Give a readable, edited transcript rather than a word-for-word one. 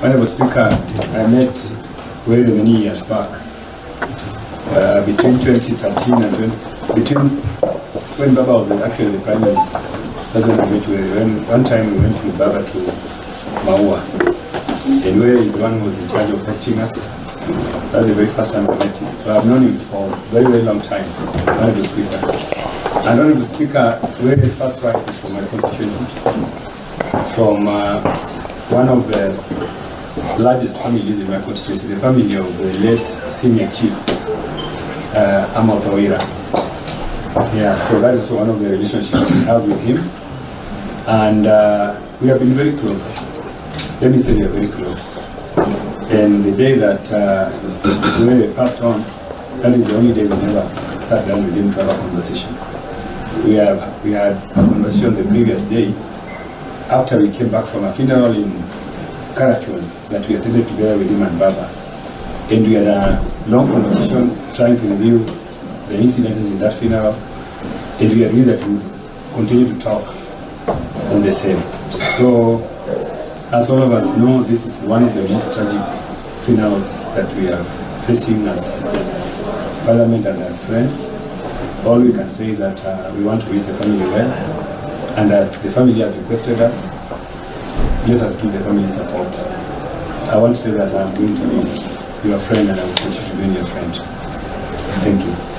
Honorable Speaker, I met very many years back, between 2013 and when Baba was actually the Prime Minister. That's when I met Were. One time we went with Baba to Maua, and Were is the one who was in charge of hosting us. That's the very first time I met him. So I've known him for a very, very long time, Honorable Speaker. And Honorable Speaker, Were's first wife is from my constituency, from one of the largest families in my constituency, the family of the late senior chief, Amal Tawira. Yeah, so that is also one of the relationships we have with him. And we have been very close. Let me say we are very close. And the day that we passed on, that is the only day we never sat down with him to have a conversation. We had a conversation the previous day after we came back from a funeral in Karachuan that we attended together with him and Baba. And we had a long conversation trying to review the incidences in that funeral. And we agreed that we would continue to talk on the same. So, as all of us know, this is one of the most tragic funerals that we are facing as Parliament and as friends. All we can say is that we want to wish the family well, and as the family has requested us, let us give the family support. I want to say that I'm going to be your friend and I will continue to be your friend. Thank you.